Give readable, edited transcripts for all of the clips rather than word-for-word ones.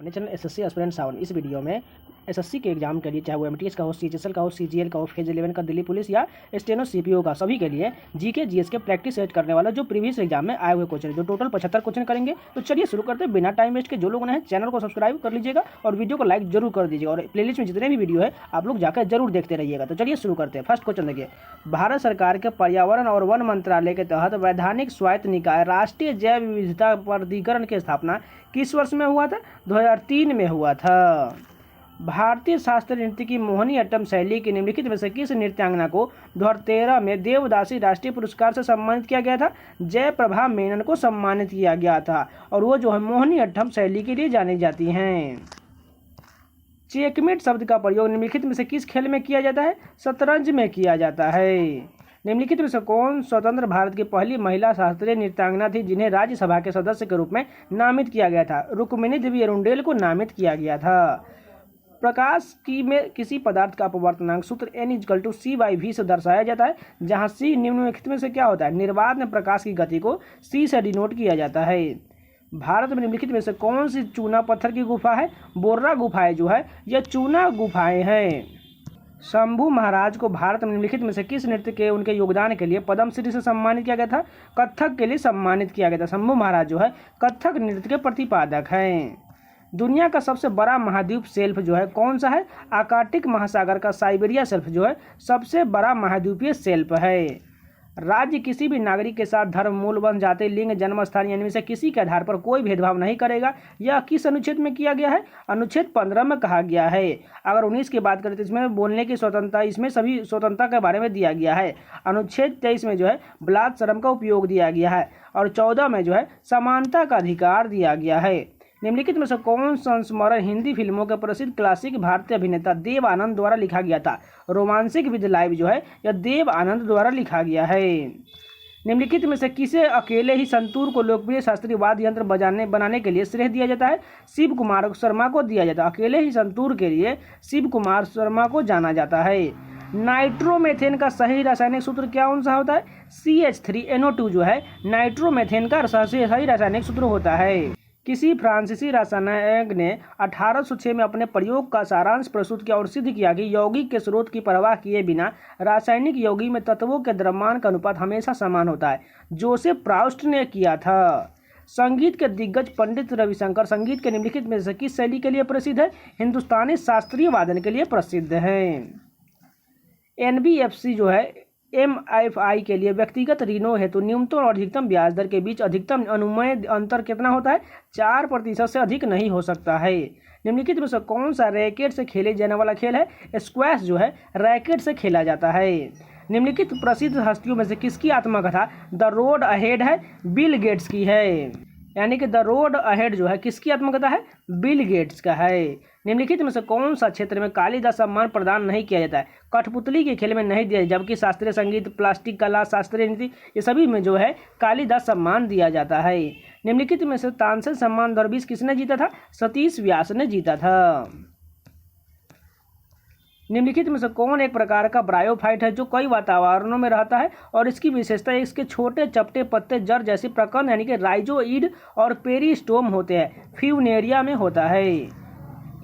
अपने channel SSC aspirant 7 इस video में एसएससी के एग्जाम के लिए, चाहे वो एमटीएस का हो, सीएचएसएल का हो, सीजीएल का हो, फेज 11 का, दिल्ली पुलिस या स्टेनो सीपीओ का, सभी के लिए जीके जीएस के प्रैक्टिस सेट करने वाला जो प्रीवियस एग्जाम में आए हुए क्वेश्चन है, जो टोटल 75 क्वेश्चन करेंगे। तो चलिए शुरू करते हैं बिना टाइम वेस्ट के। जो लोगों ने चैनल को सब्सक्राइब कर लीजिएगा और वीडियो को लाइक जरूर कर दीजिएगा, और प्लेलिस्ट में जितने भी वीडियो है आप लोग जाकर जरूर देखते रहिएगा। तो चलिए शुरू करते हैं। फर्स्ट क्वेश्चन देखिए, भारत सरकार के पर्यावरण और वन मंत्रालय के तहत वैधानिक स्वायत्त निकाय राष्ट्रीय जैव विविधता प्राधिकरण की स्थापना किस वर्ष में हुआ था? 2003 में हुआ था। भारतीय शास्त्रीय नृत्य की मोहिनी अट्टम शैली की निम्नलिखित में से किस नृत्यांगना को 2013 में देवदासी राष्ट्रीय पुरस्कार से सम्मानित किया गया था? जयप्रभा मेनन को सम्मानित किया गया था, और वो जो है मोहिनी अट्टम शैली के लिए जानी जाती हैं। चेकमेट शब्द का प्रयोग निम्नलिखित में से किस खेल में किया जाता है? शतरंज में किया जाता है। निम्नलिखित में से कौन स्वतंत्र भारत की पहली महिला शास्त्रीय नृत्यांगना थी जिन्हें राज्यसभा के सदस्य के रूप में नामित किया गया था? रुक्मिणी देवी अरुंडेल को नामित किया गया था। प्रकाश की में किसी पदार्थ का अपवर्तनांक सूत्र n=c/v से दर्शाया जाता है, जहां c निम्नलिखित में से क्या होता है? निर्वात में प्रकाश की गति को c से डिनोट किया जाता है। भारत में निम्नलिखित में से कौन सी चूना पत्थर की गुफा है? बोर्रा गुफाएं जो है यह चूना गुफाएं हैं। शंभू महाराज को भारत में निम्नलिखित में से किस नृत्य के उनके योगदान के लिए पद्मश्री से सम्मानित किया गया था? कथक के लिए सम्मानित किया गया था। शंभू महाराज जो है कथक नृत्य के प्रतिपादक हैं। दुनिया का सबसे बड़ा महाद्वीप शेल्फ जो है कौन सा है? आर्कटिक महासागर का साइबेरिया शेल्फ जो है सबसे बड़ा महाद्वीपीय शेल्फ है। राज्य किसी भी नागरिक के साथ धर्म, मूल, वंश, जाति, लिंग, जन्म स्थान यानी से किसी के आधार पर कोई भेदभाव नहीं करेगा। यह किस अनुच्छेद में किया गया है? अनुच्छेद 15 में कहा गया है। अगर 19 की बात करें तो इसमें बोलने की स्वतंत्रता, इसमें सभी स्वतंत्रता के बारे में दिया गया है। अनुच्छेद 23 में जो है बलात्कार का उपयोग दिया गया है, और 14 में जो है समानता का अधिकार दिया गया है। निम्नलिखित में से कौन संस्मरण हिंदी फिल्मों के प्रसिद्ध क्लासिक भारतीय अभिनेता देव आनंद द्वारा लिखा गया था? रोमांसिक विद लाइव जो है यह देव आनंद द्वारा लिखा गया है। निम्नलिखित में से किसे अकेले ही संतूर को लोकप्रिय शास्त्रीय वाद्य यंत्र बनाने के लिए श्रेय दिया जाता है? शिव कुमार शर्मा को दिया जाता है। अकेले ही संतूर के लिए शिव कुमार शर्मा को जाना जाता है। नाइट्रोमेथेन का सही रासायनिक सूत्र क्या कौन सा होता है? CH3NO2 जो है नाइट्रोमेथेन का सही रासायनिक सूत्र होता है। किसी फ्रांसीसी रसायनज्ञ ने 1806 में अपने प्रयोग का सारांश प्रस्तुत किया और सिद्ध किया कि यौगिक के स्रोत की परवाह किए बिना रासायनिक यौगिक में तत्वों के द्रव्यमान का अनुपात हमेशा समान होता है? जोसेफ प्राउस्ट ने किया था। संगीत के दिग्गज पंडित रविशंकर संगीत के निम्नलिखित में से किस शैली के लिए प्रसिद्ध है? हिंदुस्तानी शास्त्रीय वादन के लिए प्रसिद्ध है। NBFC जो है MFI के लिए व्यक्तिगत ऋणों हेतु न्यूनतम और अधिकतम ब्याज दर के बीच अधिकतम अनुमेय अंतर कितना होता है? 4% से अधिक नहीं हो सकता है। निम्नलिखित में से कौन सा रैकेट से खेले जाने वाला खेल है? स्क्वैश जो है रैकेट से खेला जाता है। निम्नलिखित प्रसिद्ध हस्तियों में से किसकी आत्मकथा द रोड अहेड है? बिल गेट्स की है। यानी कि द रोड अहेड जो है किसकी आत्मकथा है? बिल गेट्स का है। निम्नलिखित में से कौन सा क्षेत्र में कालिदास सम्मान प्रदान नहीं किया जाता है? कठपुतली के खेल में नहीं दिया, जबकि शास्त्रीय संगीत, प्लास्टिक कला, शास्त्रीय नीति ये सभी में जो है कालिदास सम्मान दिया जाता है। निम्नलिखित में से तानसेन सम्मान 2020 किसने जीता था? सतीश व्यास ने जीता था। निम्नलिखित में से कौन एक प्रकार का ब्रायोफाइट है जो कई वातावरणों में रहता है और इसकी विशेषता इसके छोटे चपटे पत्ते जड़ जैसी प्रकंद यानी कि राइजोइड और पेरिस्टोम होते हैं? फ्यूनेरिया में होता है।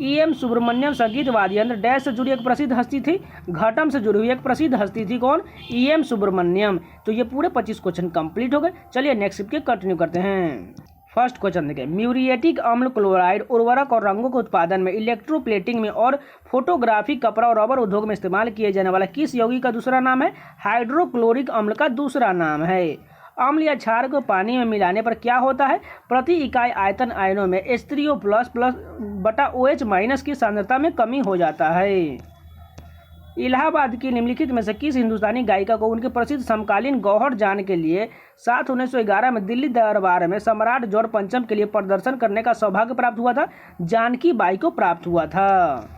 EM सुब्रमण्यम संगीत वाद्य यंत्र डैश से जुड़ी एक प्रसिद्ध हस्ती थी? घटम से जुड़ी हुई एक प्रसिद्ध हस्ती थी। कौन? EM सुब्रमण्यम। तो ये पूरे 25 क्वेश्चन कंप्लीट हो गए। चलिए नेक्स्ट के कंटिन्यू करते हैं। फर्स्ट क्वेश्चन देखिए, म्यूरिएटिक अम्ल क्लोराइड उर्वरक और रंगों के उत्पादन में, इलेक्ट्रोप्लेटिंग में और फोटोग्राफी, कपड़ा और रबर उद्योग में इस्तेमाल किए जाने वाला किस यौगिक का दूसरा नाम है? हाइड्रोक्लोरिक अम्ल का दूसरा नाम है। अम्ल या क्षार को पानी में मिलाने पर क्या होता है? प्रति इकाई आयतन आयनों में H3O++/OH- की सांद्रता में कमी हो जाता है। इलाहाबाद की निम्नलिखित में से किस हिंदुस्तानी गायिका को उनके प्रसिद्ध समकालीन गौहर जान के लिए 1911 में दिल्ली दरबार में सम्राट जॉर्ज पंचम के लिए प्रदर्शन करने का सौभाग्य प्राप्त हुआ था? जानकी बाई को प्राप्त हुआ था।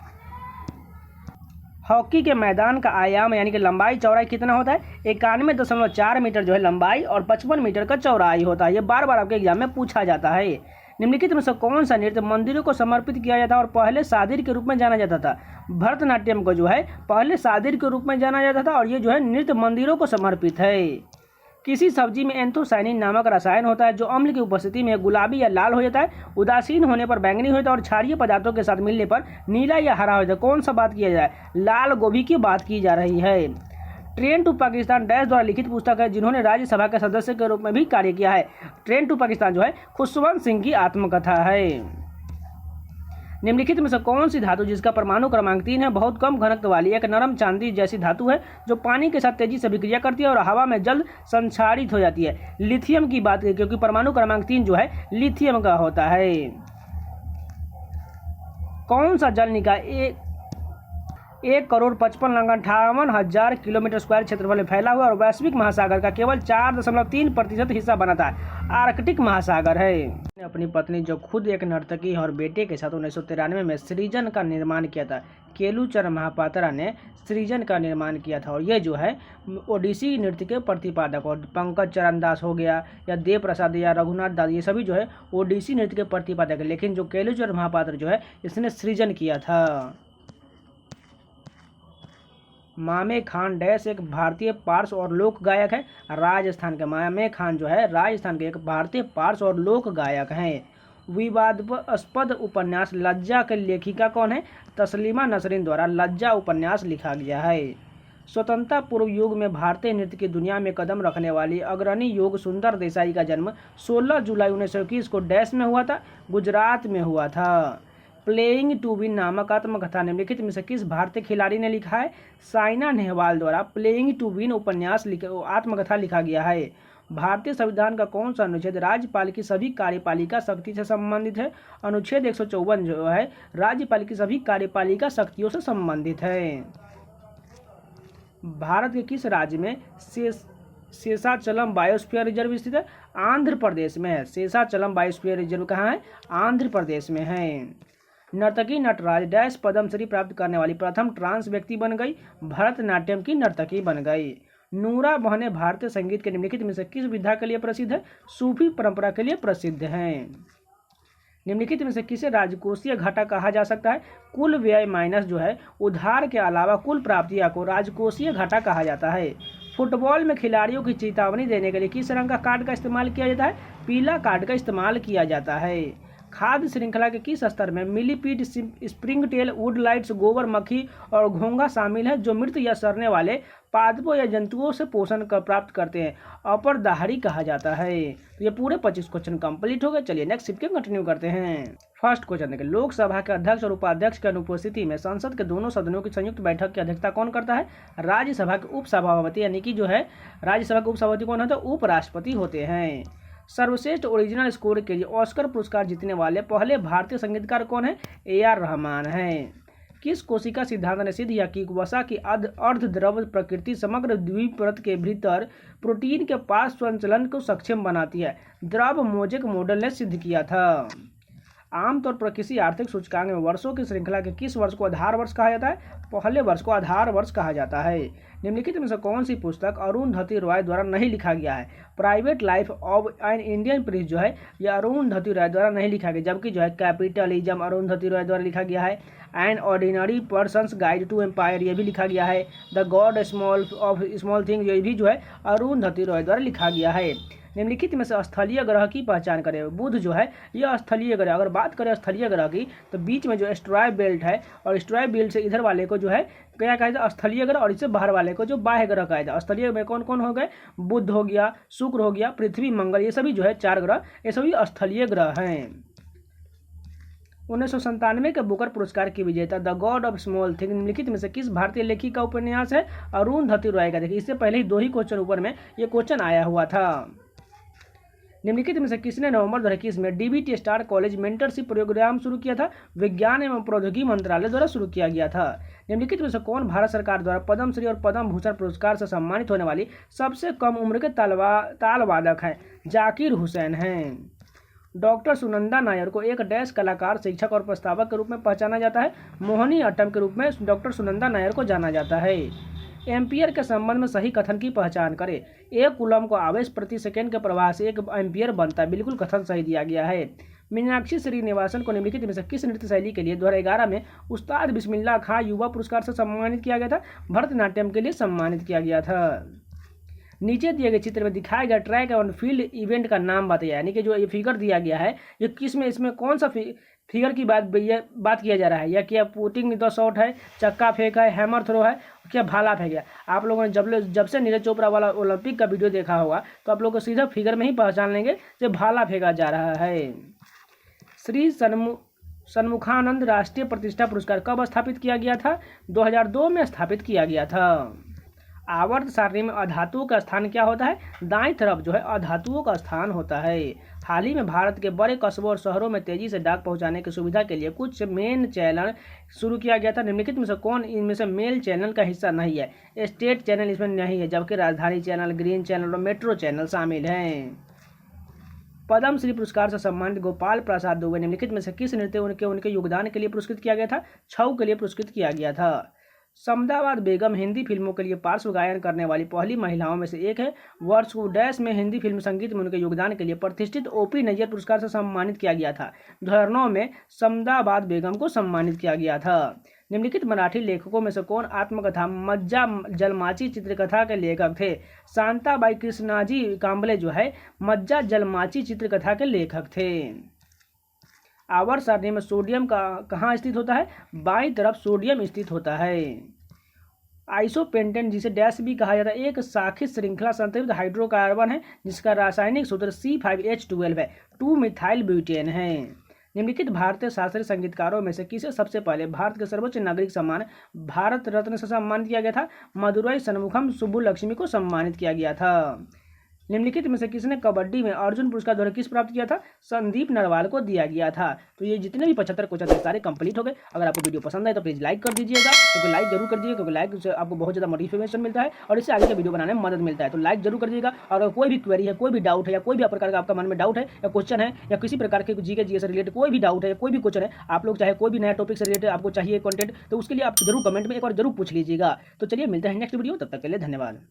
हॉकी के मैदान का आयाम यानी कि लंबाई चौड़ाई कितना होता है? 91.4 मीटर जो है लंबाई और 55 मीटर का चौड़ाई होता है। ये बार बार आपके एग्जाम में पूछा जाता है। निम्नलिखित में से कौन सा नृत्य मंदिरों को समर्पित किया जाता है और पहले सादिर के रूप में जाना जाता था? भरतनाट्यम को जो है पहले सादिर के रूप में जाना जाता था, और ये जो है नृत्य मंदिरों को समर्पित है। किसी सब्जी में एंथोसायनिन नामक रसायन होता है जो अम्ल की उपस्थिति में गुलाबी या लाल हो जाता है, उदासीन होने पर बैंगनी हो जाता है और क्षारीय पदार्थों के साथ मिलने पर नीला या हरा हो जाता है। कौन सा बात किया जाए? लाल गोभी की बात की जा रही है। ट्रेन टू पाकिस्तान डैश द्वारा लिखित पुस्तक है जिन्होंने राज्यसभा के सदस्य के रूप में भी कार्य किया है। ट्रेन टू पाकिस्तान जो है खुशवंत सिंह की आत्मकथा है। निम्नलिखित में से कौन सी धातु जिसका परमाणु क्रमांक 3 है बहुत कम घनत्व वाली एक नरम चांदी जैसी धातु है जो पानी के साथ तेजी से विक्रिया करती है और हवा में जल्द संक्षारित हो जाती है? लिथियम की बात करें क्योंकि परमाणु क्रमांक 3 जो है लिथियम का होता है। कौन सा जल निकाय 1,55,58,000 किलोमीटर स्क्वायर क्षेत्रफल में फैला हुआ और वैश्विक महासागर का केवल 4.3% हिस्सा बनाता है? आर्कटिक महासागर है। अपनी पत्नी जो खुद एक नर्तकी और बेटे के साथ 1993 में सृजन का निर्माण किया था। केलुचरण महापात्रा ने सृजन का निर्माण किया था और ये जो है ओडिसी नृत्य के प्रतिपादक और पंकज चरण दास हो गया या देव प्रसाद या रघुनाथ दास, ये सभी जो है ओडिसी नृत्य के प्रतिपादक है। लेकिन जो केलुचरण महापात्र जो है इसने सृजन किया था। मामे खान डैश एक भारतीय पार्श्व और लोक गायक है। राजस्थान के मामे खान जो है राजस्थान के एक भारतीय पार्श्व और लोक गायक हैं। विवादास्पद उपन्यास लज्जा के लेखिका कौन है? तस्लीमा नसरीन द्वारा लज्जा उपन्यास लिखा गया है। स्वतंत्रता पूर्व युग में भारतीय नृत्य की दुनिया में कदम रखने वाली अग्रणी योग सुंदर देसाई का जन्म 16 जुलाई 1921 को डैश में हुआ था? गुजरात में हुआ था। प्लेइंग टू विन नामक आत्मकथा निम्नलिखित में से किस भारतीय खिलाड़ी ने लिखा है? साइना नेहवाल द्वारा प्लेइंग टू विन उपन्यास आत्मकथा लिखा गया है। भारतीय संविधान का कौन सा अनुच्छेद राज्यपाल की सभी कार्यपालिका शक्ति से संबंधित है? अनुच्छेद 154 जो है राज्यपाल की सभी कार्यपालिका शक्तियों से संबंधित है। भारत के किस राज्य में शेषाचलम बायोस्फीयर रिजर्व स्थित है? आंध्र प्रदेश में है। शेषाचलम बायोस्फीयर रिजर्व कहाँ है? आंध्र प्रदेश में है। नर्तकी नटराज डैश पद्मश्री प्राप्त करने वाली प्रथम ट्रांस व्यक्ति बन गई? भरतनाट्यम की नर्तकी बन गई। नूरा बहने भारतीय संगीत के निम्नलिखित में से किस विधा के लिए प्रसिद्ध है? सूफी परंपरा के लिए प्रसिद्ध हैं। निम्नलिखित में से किसे राजकोषीय घाटा कहा जा सकता है? कुल व्यय माइनस जो है उधार के अलावा कुल प्राप्तियां को राजकोषीय घाटा कहा जाता है। फुटबॉल में खिलाड़ियों की चेतावनी देने के लिए किस रंग का कार्ड का इस्तेमाल किया जाता है? पीला कार्ड का इस्तेमाल किया जाता है। खाद्य श्रृंखला के किस स्तर में मिलीपीड, स्प्रिंगटेल, वुडलाइट्स, गोबर मक्खी और घोंघा शामिल है जो मृत या सड़ने वाले पादपों या जंतुओं से पोषण प्राप्त करते हैं? अपरदाहरी कहा जाता है। तो ये पूरे 25 क्वेश्चन कंप्लीट हो गए। चलिए नेक्स्ट शिफ्ट के कंटिन्यू करते हैं। फर्स्ट क्वेश्चन देखिए, लोकसभा के अध्यक्ष और उपाध्यक्ष की अनुपस्थिति में संसद के दोनों सदनों की संयुक्त बैठक की अध्यक्षता कौन करता है? राज्यसभा के उपसभापति यानी कि जो है राज्यसभा के उपसभापति कौन होता है? उपराष्ट्रपति होते हैं। सर्वश्रेष्ठ ओरिजिनल स्कोर के लिए ऑस्कर पुरस्कार जीतने वाले पहले भारतीय संगीतकार कौन है? AR रहमान हैं। किस कोशिका सिद्धांत ने सिद्ध किया कि वसा की अर्धद्रव प्रकृति समग्र द्विपरत के भीतर प्रोटीन के पास संचलन को सक्षम बनाती है? द्रव मोजेक मॉडल ने सिद्ध किया था। आमतौर पर किसी आर्थिक सूचकांक में वर्षों की श्रृंखला के किस वर्ष को आधार वर्ष कहा जाता है? पहले वर्ष को आधार वर्ष कहा जाता है। निम्नलिखित में से कौन सी पुस्तक अरुंधति रॉय द्वारा नहीं लिखा गया है? Private life of an Indian Prince जो है यह अरुंधति रॉय द्वारा नहीं लिखा गया, जबकि जो है कैपिटलिज्म अरुंधति रॉय द्वारा लिखा गया है। An ordinary person's guide to empire ये भी लिखा गया है। The God of Small Thing ये भी जो है अरुंधति रॉय द्वारा लिखा गया है। निम्नलिखित में से स्थलीय ग्रह की पहचान करें। बुध जो है यह स्थलीय ग्रह। अगर बात करें स्थलीय ग्रह की तो बीच में जो एस्ट्रॉयड बेल्ट है और एस्ट्रॉयड बेल्ट से इधर वाले को जो है क्या कहा जाता है? स्थलीय ग्रह, और इससे बाहर वाले को जो बाह्य ग्रह कहा जाता है। स्थलीय में कौन कौन हो गए? बुध हो गया, शुक्र हो गया, पृथ्वी, मंगल, ये सभी जो है 4 ग्रह, ये सभी स्थलीय ग्रह हैं। 1997 के बुकर पुरस्कार की विजेता the God of Small thing निम्नलिखित में से किस भारतीय लेखिका का उपन्यास है? अरुंधति रॉय का। देखिए इससे पहले ही 2 ही क्वेश्चन ऊपर में ये क्वेश्चन आया हुआ था। निम्नलिखित में से किसने नवंबर 2021 में DBT star college mentorship programme शुरू किया था? विज्ञान एवं प्रौद्योगिकी मंत्रालय द्वारा शुरू किया गया था। निम्नलिखित में से कौन भारत सरकार द्वारा पद्मश्री और पद्म भूषण पुरस्कार से सम्मानित होने वाली सबसे कम उम्र के ताल वादक हैं? जाकिर हुसैन हैं। डॉक्टर सुनंदा नायर को एक डैश कलाकार, शिक्षक और प्रस्तावक के रूप में पहचाना जाता है? मोहिनी अट्टम के रूप में डॉक्टर सुनंदा नायर को जाना जाता है। एम्पियर के संबंध में सही कथन की पहचान करें। 1 कूलम को आवेश प्रति सेकंड के प्रवाह से 1 एम्पियर बनता है। बिल्कुल कथन सही दिया गया है। मीनाक्षी श्रीनिवासन को निम्नलिखित में से किस नृत्य शैली के लिए 2011 में उस्ताद बिस्मिल्लाह खां युवा पुरस्कार से सम्मानित किया गया था? भरतनाट्यम के लिए सम्मानित किया गया था। नीचे दिए गए चित्र में दिखाया गया ट्रैक एंड फील्ड इवेंट का नाम बताइए, यानी कि जो ये फिगर दिया गया है ये किस में, इसमें कौन सा फिगर की बात किया जा रहा है, या क्या पुटिंग द शॉट है, चक्का फेंक है, हैमर थ्रो है, क्या भाला फेंक है। आप लोगों ने जब से नीरज चोपड़ा वाला ओलंपिक का वीडियो देखा होगा तो आप लोग को सीधा फिगर में ही पहचान लेंगे कि भाला फेंका जा रहा है। श्री सन्मुखानंद राष्ट्रीय प्रतिष्ठा पुरस्कार कब स्थापित किया गया था? 2002 में स्थापित किया गया था। आवर्त सारणी में अधातुओं का स्थान क्या होता है? दाईं तरफ जो है अधातुओं का स्थान होता है। हाल ही में भारत के बड़े कस्बों और शहरों में तेजी से डाक पहुंचाने की सुविधा के लिए कुछ मेन चैनल शुरू किया गया था। निम्नलिखित में से कौन इनमें से मेल चैनल का हिस्सा नहीं है? स्टेट चैनल इसमें नहीं है, जबकि राजधानी चैनल, ग्रीन चैनल और मेट्रो चैनल शामिल हैं। पद्म श्री पुरस्कार से सम्मानित गोपाल प्रसाद दुबे निम्नलिखित में से किस नृत्य उनके योगदान के लिए पुरस्कृत किया गया था? छऊ के लिए पुरस्कृत किया गया था। समदाबाद बेगम हिंदी फिल्मों के लिए पार्श्व गायन करने वाली पहली महिलाओं में से एक है। वर्ष डैश में हिंदी फिल्म संगीत में उनके योगदान के लिए प्रतिष्ठित ओपी नैयर पुरस्कार से सम्मानित किया गया था। 2009 में समदाबाद बेगम को सम्मानित किया गया था। निम्नलिखित मराठी लेखकों में से कौन आत्मकथा मज्जा जलमाची चित्रकथा के लेखक थे? शांताबाई कृष्णाजी कांबले जो है मज्जा जलमाची चित्रकथा के लेखक थे। आवर्त सारणी में सोडियम का कहाँ स्थित होता है? बाईं तरफ सोडियम स्थित होता है। आइसोपेंटेन जिसे डैश भी कहा जाता है एक शाखित श्रृंखला संतृप्त हाइड्रोकार्बन है जिसका रासायनिक सूत्र C5H12 है, 2 मिथाइल ब्यूटेन है। निम्नलिखित भारतीय शास्त्रीय संगीतकारों में से किसे सबसे पहले भारत के सर्वोच्च नागरिक सम्मान भारत रत्न से सम्मानित किया गया था? मदुरई सन्मुखम सुब्बुलक्ष्मी को सम्मानित किया गया था। निम्नलिखित में से किसने कबड्डी में अर्जुन पुरस्कार द्वारा किस प्राप्त किया था? संदीप नरवाल को दिया गया था। तो ये जितने भी 75 क्वेश्चन सारे कंप्लीट हो गए। अगर आपको वीडियो पसंद आए तो प्लीज़ लाइक कर दीजिएगा, क्योंकि लाइक जरूर कर दीजिएगा, क्योंकि लाइक से आपको बहुत ज़्यादा मोटिवेशन मिलता है और इससे आगे के वीडियो बनाने में मदद मिलता है। तो लाइक जरूर कर दीजिएगा। और अगर कोई भी क्वेरी है, कोई भी डाउट है, या कोई भी प्रकार का आपका मन में डाउट है या क्वेश्चन है, या किसी प्रकार के जीके जीएस से रिलेटेड कोई भी डाउट है, कोई भी क्वेश्चन है, आप लोग चाहे कोई भी नया टॉपिक से रिलेटेड आपको चाहिए कंटेंट, तो उसके लिए आप जरूर कमेंट में एक बार जरूर पूछ लीजिएगा। तो चलिए मिलते हैं नेक्स्ट वीडियो, तब तक के लिए धन्यवाद।